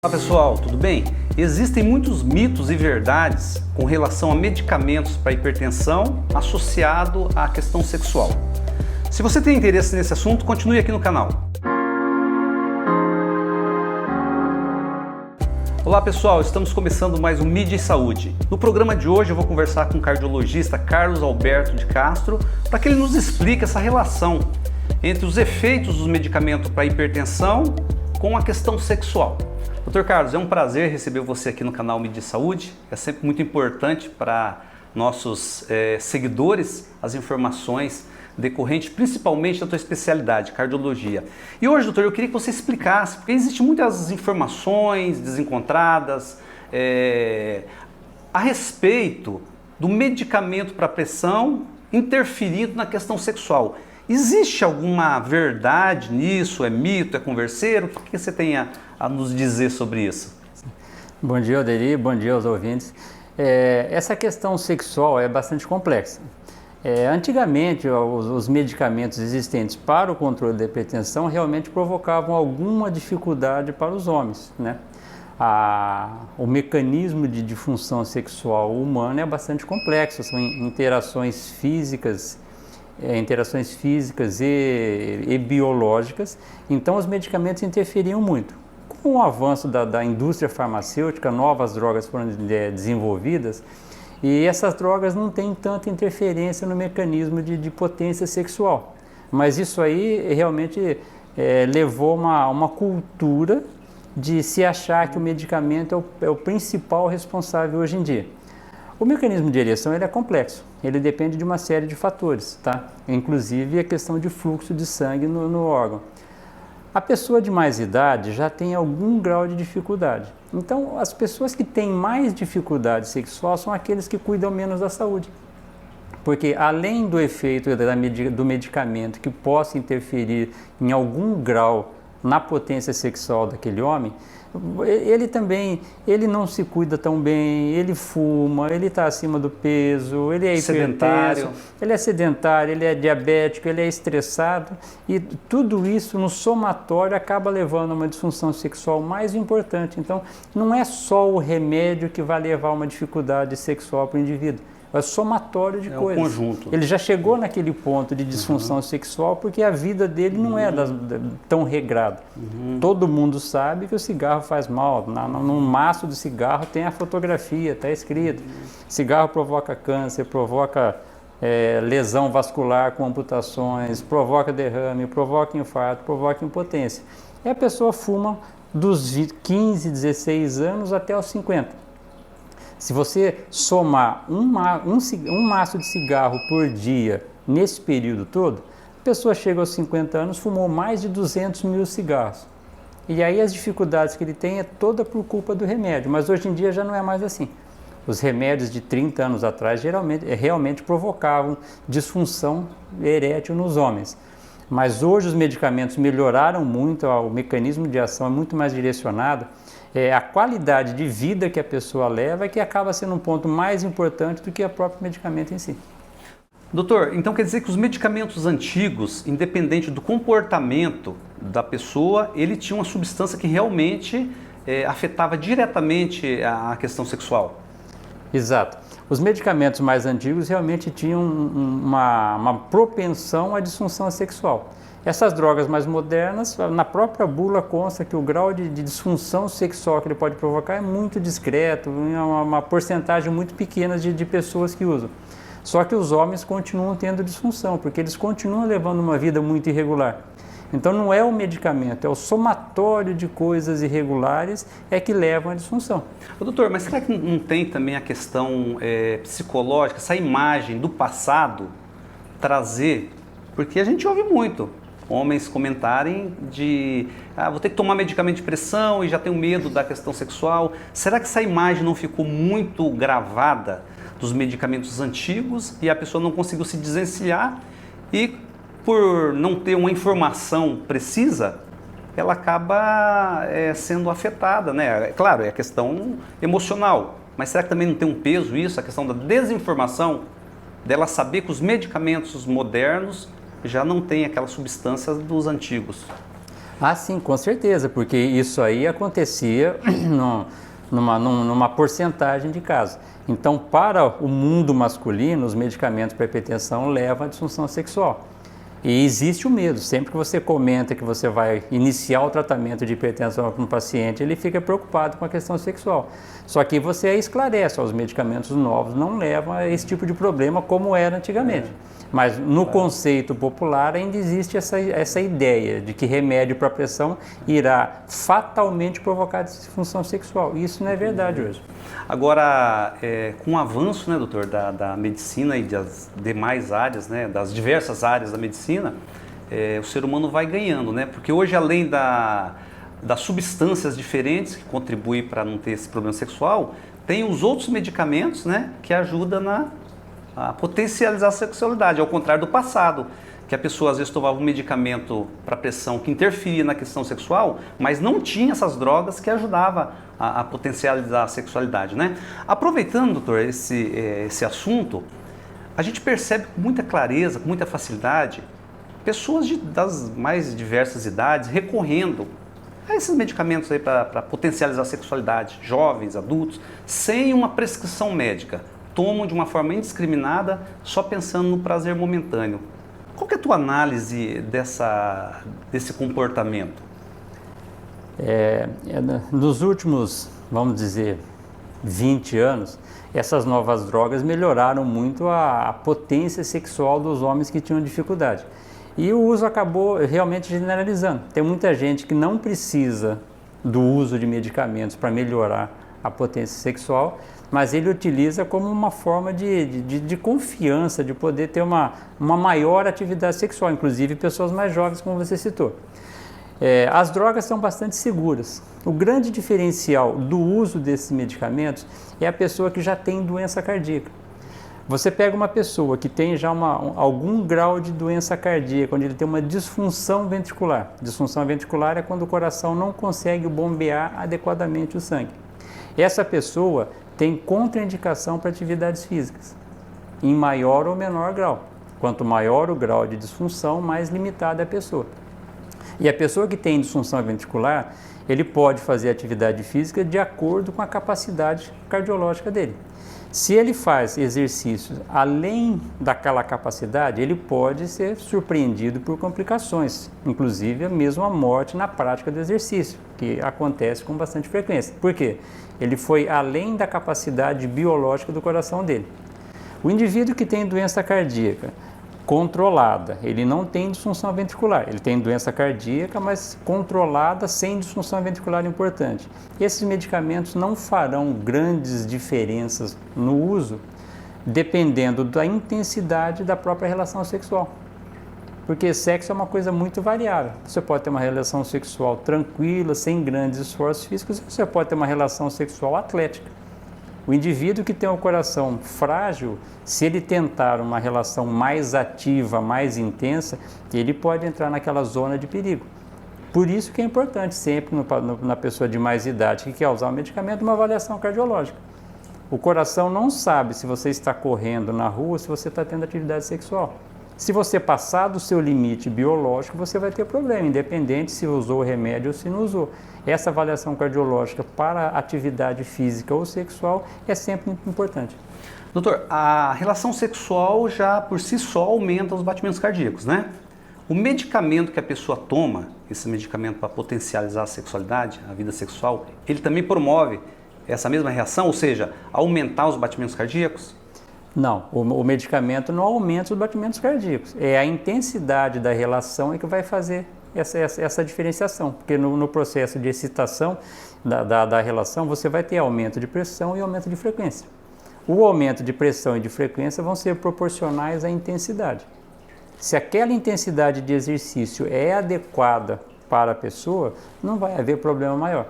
Olá pessoal, tudo bem? Existem muitos mitos e verdades com relação a medicamentos para hipertensão associado à questão sexual. Se você tem interesse nesse assunto, continue aqui no canal. Olá pessoal, estamos começando mais um Mídia e Saúde. No programa de hoje eu vou conversar com o cardiologista Carlos Alberto de Castro para que ele nos explique essa relação entre os efeitos dos medicamentos para hipertensão com a questão sexual. Dr. Carlos, é um prazer receber você aqui no canal Mídia e Saúde. É sempre muito importante para nossos seguidores as informações decorrentes principalmente da tua especialidade, cardiologia. E hoje, doutor, eu queria que você explicasse, porque existem muitas informações desencontradas a respeito do medicamento para pressão interferindo na questão sexual. Existe alguma verdade nisso? É mito? É converseiro? O que você tem a nos dizer sobre isso? Bom dia, Oderi. Bom dia aos ouvintes. Essa questão sexual é bastante complexa. Antigamente, os medicamentos existentes para o controle da hipertensão realmente provocavam alguma dificuldade para os homens, né? O mecanismo de disfunção sexual humana é bastante complexo, são interações físicas e biológicas, então os medicamentos interferiam muito. Com o avanço da indústria farmacêutica, novas drogas foram desenvolvidas e essas drogas não têm tanta interferência no mecanismo de potência sexual. Mas isso aí realmente levou uma cultura de se achar que o medicamento é o principal responsável hoje em dia. O mecanismo de ereção ele é complexo, ele depende de uma série de fatores, tá? Inclusive a questão de fluxo de sangue no órgão. A pessoa de mais idade já tem algum grau de dificuldade. Então, as pessoas que têm mais dificuldade sexual são aqueles que cuidam menos da saúde. Porque além do efeito do medicamento que possa interferir em algum grau na potência sexual daquele homem, ele não se cuida tão bem, ele fuma, ele está acima do peso, ele é hipertenso, ele é sedentário, ele é diabético, ele é estressado e tudo isso no somatório acaba levando a uma disfunção sexual mais importante. Então não é só o remédio que vai levar a uma dificuldade sexual para o indivíduo. É somatório de coisas. Um conjunto. Ele já chegou naquele ponto de disfunção sexual porque a vida dele não é tão regrada. Todo mundo sabe que o cigarro faz mal. No maço do cigarro tem a fotografia, está escrito. Cigarro provoca câncer, provoca lesão vascular com amputações, provoca derrame, provoca infarto, provoca impotência. E a pessoa fuma dos 15, 16 anos até os 50. Se você somar um maço de cigarro por dia nesse período todo, a pessoa chega aos 50 anos, fumou mais de 200 mil cigarros. E aí as dificuldades que ele tem é toda por culpa do remédio, mas hoje em dia já não é mais assim. Os remédios de 30 anos atrás realmente provocavam disfunção erétil nos homens. Mas hoje os medicamentos melhoraram muito, o mecanismo de ação é muito mais direcionado. A qualidade de vida que a pessoa leva é que acaba sendo um ponto mais importante do que o próprio medicamento em si. Doutor, então quer dizer que os medicamentos antigos, independente do comportamento da pessoa, ele tinha uma substância que realmente afetava diretamente a questão sexual? Exato. Os medicamentos mais antigos realmente tinham uma propensão à disfunção sexual. Essas drogas mais modernas, na própria bula consta que o grau de disfunção sexual que ele pode provocar é muito discreto, uma porcentagem muito pequena de pessoas que usam. Só que os homens continuam tendo disfunção, porque eles continuam levando uma vida muito irregular. Então não é o medicamento, é o somatório de coisas irregulares que levam à disfunção. Doutor, mas será que não tem também a questão psicológica, essa imagem do passado trazer? Porque a gente ouve muito homens comentarem vou ter que tomar medicamento de pressão e já tenho medo da questão sexual. Será que essa imagem não ficou muito gravada dos medicamentos antigos e a pessoa não conseguiu se desencilhar e por não ter uma informação precisa, ela acaba sendo afetada, né? Claro, é a questão emocional, mas será que também não tem um peso isso, a questão da desinformação, dela saber que os medicamentos modernos já não têm aquela substância dos antigos? Ah, sim, com certeza, porque isso aí acontecia numa porcentagem de casos. Então, para o mundo masculino, os medicamentos para hipertensão levam à disfunção sexual. E existe o medo. Sempre que você comenta que você vai iniciar o tratamento de hipertensão para um paciente, ele fica preocupado com a questão sexual. Só que você esclarece, os medicamentos novos não levam a esse tipo de problema como era antigamente. Mas no conceito popular ainda existe essa ideia de que remédio para pressão irá fatalmente provocar disfunção sexual. Isso não é verdade hoje. Agora, com o avanço, né, doutor, da medicina e das demais áreas, né, das diversas áreas da medicina, o ser humano vai ganhando, né? Porque hoje, além das substâncias diferentes que contribuem para não ter esse problema sexual, tem os outros medicamentos, né, que ajudam a potencializar a sexualidade, ao contrário do passado, que a pessoa às vezes tomava um medicamento para pressão que interferia na questão sexual, mas não tinha essas drogas que ajudavam a potencializar a sexualidade, né? Aproveitando, doutor, esse assunto, a gente percebe com muita clareza, com muita facilidade, pessoas das mais diversas idades recorrendo a esses medicamentos aí para potencializar a sexualidade, jovens, adultos, sem uma prescrição médica. Tomam de uma forma indiscriminada, só pensando no prazer momentâneo. Qual que é a tua análise desse comportamento? Nos últimos, vamos dizer, 20 anos, essas novas drogas melhoraram muito a potência sexual dos homens que tinham dificuldade. E o uso acabou realmente generalizando. Tem muita gente que não precisa do uso de medicamentos para melhorar a potência sexual, mas ele utiliza como uma forma de confiança, de poder ter uma maior atividade sexual, inclusive pessoas mais jovens, como você citou. As drogas são bastante seguras. O grande diferencial do uso desses medicamentos é a pessoa que já tem doença cardíaca. Você pega uma pessoa que tem já algum grau de doença cardíaca, onde ele tem uma disfunção ventricular. Disfunção ventricular é quando o coração não consegue bombear adequadamente o sangue. Essa pessoa tem contraindicação para atividades físicas, em maior ou menor grau. Quanto maior o grau de disfunção, mais limitada é a pessoa. E a pessoa que tem disfunção ventricular, ele pode fazer atividade física de acordo com a capacidade cardiológica dele. Se ele faz exercícios além daquela capacidade, ele pode ser surpreendido por complicações, inclusive mesmo a morte na prática do exercício, que acontece com bastante frequência. Por quê? Ele foi além da capacidade biológica do coração dele. O indivíduo que tem doença cardíaca controlada, ele não tem disfunção ventricular, ele tem doença cardíaca, mas controlada, sem disfunção ventricular importante. Esses medicamentos não farão grandes diferenças no uso, dependendo da intensidade da própria relação sexual. Porque sexo é uma coisa muito variável. Você pode ter uma relação sexual tranquila, sem grandes esforços físicos, você pode ter uma relação sexual atlética. O indivíduo que tem o coração frágil, se ele tentar uma relação mais ativa, mais intensa, ele pode entrar naquela zona de perigo. Por isso que é importante sempre na pessoa de mais idade que quer usar o medicamento, uma avaliação cardiológica. O coração não sabe se você está correndo na rua, se você está tendo atividade sexual. Se você passar do seu limite biológico, você vai ter problema, independente se usou o remédio ou se não usou. Essa avaliação cardiológica para atividade física ou sexual é sempre importante. Doutor, a relação sexual já por si só aumenta os batimentos cardíacos, né? O medicamento que a pessoa toma, esse medicamento para potencializar a sexualidade, a vida sexual, ele também promove essa mesma reação, ou seja, aumentar os batimentos cardíacos? Não, o medicamento não aumenta os batimentos cardíacos. É a intensidade da relação que vai fazer essa diferenciação. Porque no processo de excitação da relação, você vai ter aumento de pressão e aumento de frequência. O aumento de pressão e de frequência vão ser proporcionais à intensidade. Se aquela intensidade de exercício é adequada para a pessoa, não vai haver problema maior.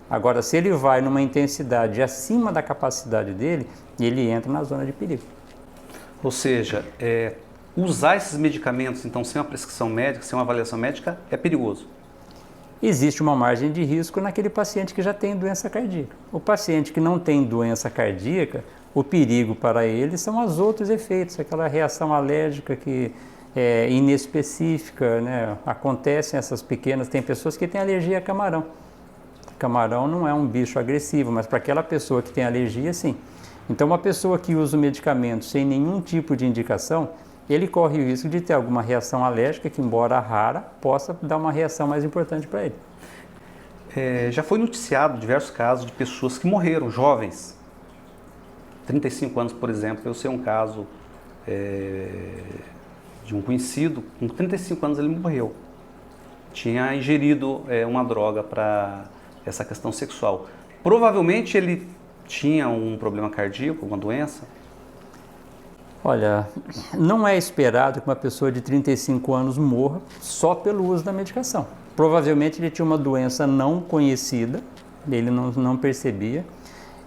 Agora, se ele vai numa intensidade acima da capacidade dele, ele entra na zona de perigo. Ou seja, usar esses medicamentos, então, sem uma prescrição médica, sem uma avaliação médica, é perigoso? Existe uma margem de risco naquele paciente que já tem doença cardíaca. O paciente que não tem doença cardíaca, o perigo para ele são os outros efeitos, aquela reação alérgica que inespecífica, né? Acontecem essas pequenas, tem pessoas que têm alergia a camarão. Camarão não é um bicho agressivo, mas para aquela pessoa que tem alergia, sim. Então, uma pessoa que usa o medicamento sem nenhum tipo de indicação, ele corre o risco de ter alguma reação alérgica, que embora rara, possa dar uma reação mais importante para ele. Já foi noticiado diversos casos de pessoas que morreram, jovens. 35 anos, por exemplo, eu sei um caso de um conhecido, com 35 anos ele morreu. Tinha ingerido uma droga para essa questão sexual. Provavelmente ele tinha um problema cardíaco, alguma doença? Olha, não é esperado que uma pessoa de 35 anos morra só pelo uso da medicação. Provavelmente ele tinha uma doença não conhecida, ele não percebia,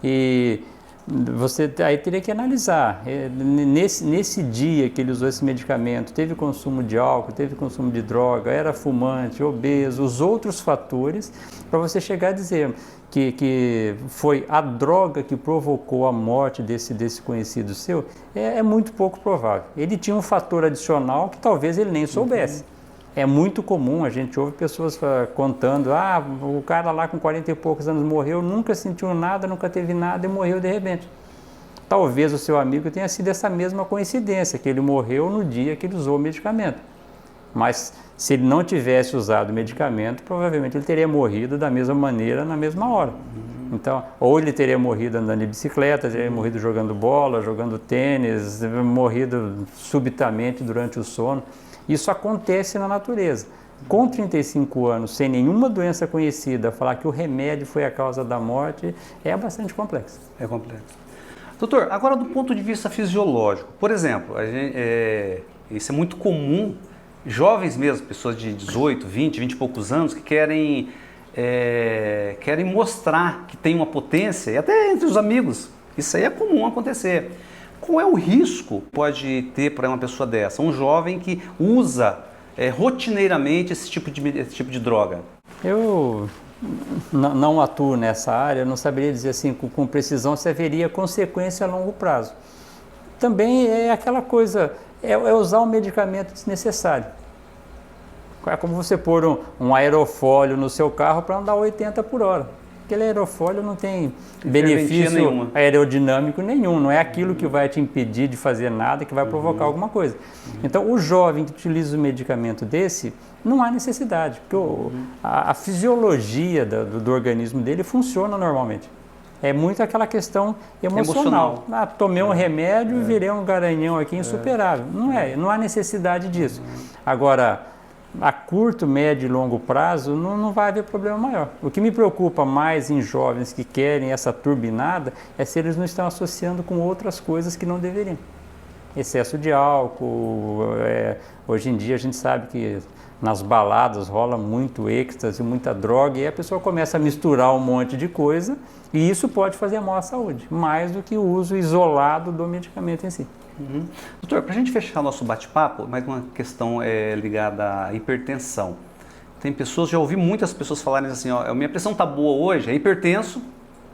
e você aí teria que analisar. Nesse dia que ele usou esse medicamento, teve consumo de álcool, teve consumo de droga, era fumante, obeso, os outros fatores, para você chegar a dizer que foi a droga que provocou a morte desse conhecido seu, é muito pouco provável. Ele tinha um fator adicional que talvez ele nem soubesse. É muito comum, a gente ouve pessoas contando, o cara lá com 40 e poucos anos morreu, nunca sentiu nada, nunca teve nada e morreu de repente. Talvez o seu amigo tenha sido essa mesma coincidência, que ele morreu no dia que ele usou o medicamento. Mas se ele não tivesse usado o medicamento, provavelmente ele teria morrido da mesma maneira, na mesma hora. Então, ou ele teria morrido andando de bicicleta, teria morrido jogando bola, jogando tênis, morrido subitamente durante o sono. Isso acontece na natureza. Com 35 anos, sem nenhuma doença conhecida, falar que o remédio foi a causa da morte é bastante complexo. É complexo. Doutor, agora do ponto de vista fisiológico, por exemplo, isso é muito comum, jovens mesmo, pessoas de 18, 20 e poucos anos, que querem mostrar que tem uma potência, e até entre os amigos, isso aí é comum acontecer. Qual é o risco que pode ter para uma pessoa dessa? Um jovem que usa rotineiramente esse tipo de droga? Eu não atuo nessa área, eu não saberia dizer assim com precisão se haveria consequência a longo prazo. Também é aquela coisa, é usar um medicamento desnecessário. É como você pôr um aerofólio no seu carro para andar 80 por hora. Aquele aerofólio não tem benefício aerodinâmico nenhum, não é aquilo que vai te impedir de fazer nada, que vai provocar alguma coisa. Então, o jovem que utiliza um medicamento desse, não há necessidade, porque a fisiologia do organismo dele funciona normalmente. É muito aquela questão emocional. Tomei um remédio e virei um garanhão aqui insuperável. Não há necessidade disso. Agora, a curto, médio e longo prazo não vai haver problema maior. O que me preocupa mais em jovens que querem essa turbinada é se eles não estão associando com outras coisas que não deveriam. Excesso de álcool, hoje em dia a gente sabe que nas baladas rola muito êxtase, muita droga, e a pessoa começa a misturar um monte de coisa, e isso pode fazer mal à saúde, mais do que o uso isolado do medicamento em si. Doutor, para a gente fechar nosso bate-papo, mais uma questão ligada à hipertensão. Tem pessoas, já ouvi muitas pessoas falarem assim, minha pressão está boa hoje, é hipertenso,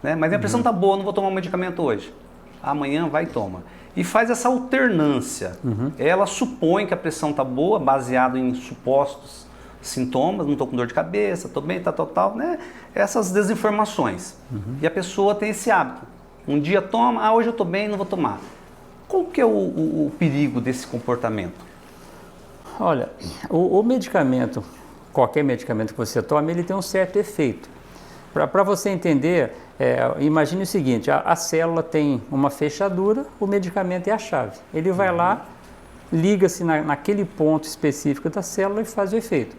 né? Mas minha pressão está boa, não vou tomar um medicamento hoje. Amanhã vai e toma. E faz essa alternância. Ela supõe que a pressão está boa, baseado em supostos sintomas, não estou com dor de cabeça, estou bem, tal, né? Essas desinformações. E a pessoa tem esse hábito. Um dia toma, hoje eu estou bem, não vou tomar. Qual que é o perigo desse comportamento? Olha, o medicamento, qualquer medicamento que você tome, ele tem um certo efeito. Para você entender, imagine o seguinte, a célula tem uma fechadura, o medicamento é a chave. Ele vai lá, liga-se naquele ponto específico da célula e faz o efeito.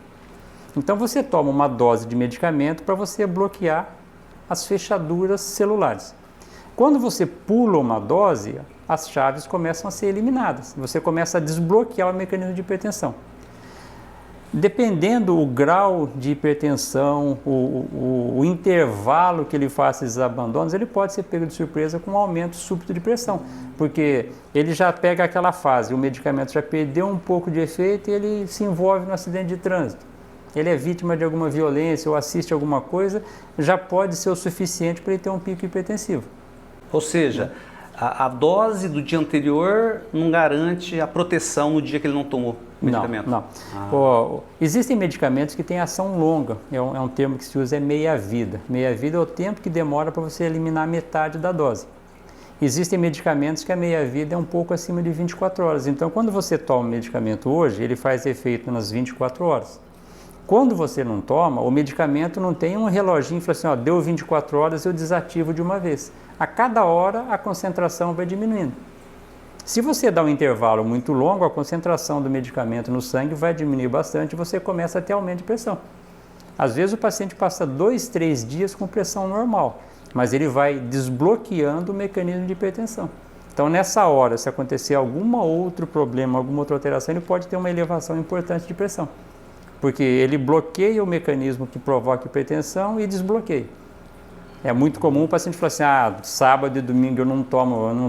Então você toma uma dose de medicamento para você bloquear as fechaduras celulares. Quando você pula uma dose, as chaves começam a ser eliminadas. Você começa a desbloquear o mecanismo de hipertensão. Dependendo do grau de hipertensão, o intervalo que ele faça esses abandonos, ele pode ser pego de surpresa com um aumento súbito de pressão, porque ele já pega aquela fase, o medicamento já perdeu um pouco de efeito e ele se envolve no acidente de trânsito. Ele é vítima de alguma violência ou assiste alguma coisa, já pode ser o suficiente para ele ter um pico hipertensivo. Ou seja, a dose do dia anterior não garante a proteção no dia que ele não tomou o medicamento? Não. Existem medicamentos que têm ação longa, é um termo que se usa, é meia-vida. Meia-vida é o tempo que demora para você eliminar metade da dose. Existem medicamentos que a meia-vida é um pouco acima de 24 horas. Então, quando você toma o medicamento hoje, ele faz efeito nas 24 horas. Quando você não toma, o medicamento não tem um reloginho e fala assim, ó, deu 24 horas, eu desativo de uma vez. A cada hora, a concentração vai diminuindo. Se você dá um intervalo muito longo, a concentração do medicamento no sangue vai diminuir bastante e você começa a ter aumento de pressão. Às vezes o paciente passa 2, 3 dias com pressão normal, mas ele vai desbloqueando o mecanismo de hipertensão. Então, nessa hora, se acontecer algum outro problema, alguma outra alteração, ele pode ter uma elevação importante de pressão. Porque ele bloqueia o mecanismo que provoca hipertensão e desbloqueia. É muito comum o paciente falar assim, sábado e domingo eu não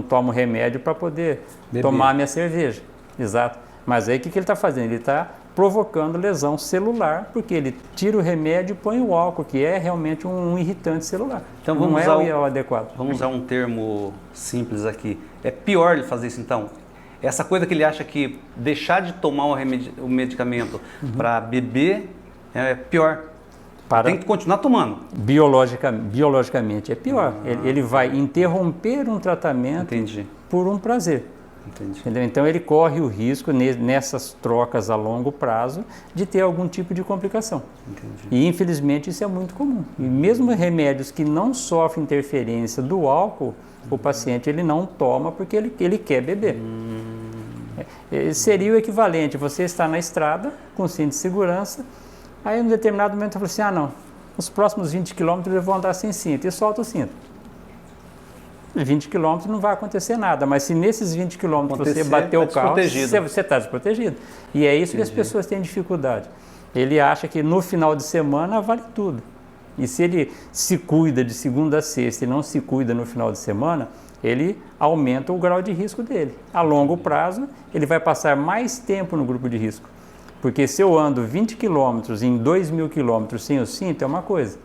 tomo remédio para poder tomar minha cerveja. Exato. Mas aí o que ele está fazendo? Ele está provocando lesão celular, porque ele tira o remédio e põe o álcool, que é realmente um irritante celular. Então não é o adequado. Vamos usar um termo simples aqui. É pior ele fazer isso então? Essa coisa que ele acha que deixar de tomar o medicamento para beber é pior. Tem que continuar tomando. Biologicamente é pior. Ele vai interromper um tratamento por um prazer. Entendeu? Então ele corre o risco nessas trocas a longo prazo de ter algum tipo de complicação. E infelizmente isso é muito comum. E mesmo remédios que não sofrem interferência do álcool, o paciente ele não toma porque ele quer beber. Seria o equivalente, você está na estrada com cinto de segurança, aí em um determinado momento você fala assim, não, nos próximos 20 km eu vou andar sem cinto, e solta o cinto. 20 km não vai acontecer nada, mas se nesses 20 km você bater o carro, você está desprotegido. E é isso que as pessoas têm dificuldade. Ele acha que no final de semana vale tudo. E se ele se cuida de segunda a sexta e não se cuida no final de semana, ele aumenta o grau de risco dele. A longo prazo, ele vai passar mais tempo no grupo de risco. Porque se eu ando 20 km em 2.000 km sem o cinto, é uma coisa.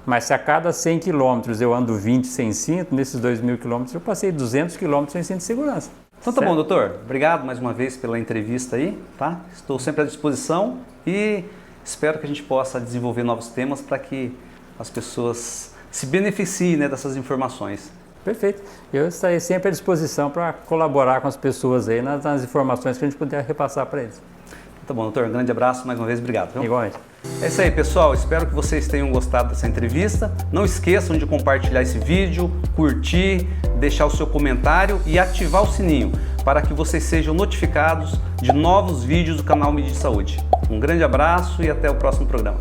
Mas se a cada 100 km eu ando 20 sem cinto, nesses 2.000 km eu passei 200 km sem cinto de segurança. Então tá bom, doutor. Obrigado mais uma vez pela entrevista aí, tá? Estou sempre à disposição e espero que a gente possa desenvolver novos temas para que as pessoas se beneficiem, né, dessas informações. Perfeito. Eu estarei sempre à disposição para colaborar com as pessoas aí nas informações que a gente puder repassar para eles. Tá bom, doutor. Um grande abraço, mais uma vez, obrigado. Viu? Igualmente. É isso aí, pessoal. Espero que vocês tenham gostado dessa entrevista. Não esqueçam de compartilhar esse vídeo, curtir, deixar o seu comentário e ativar o sininho para que vocês sejam notificados de novos vídeos do canal Midi Saúde. Um grande abraço e até o próximo programa.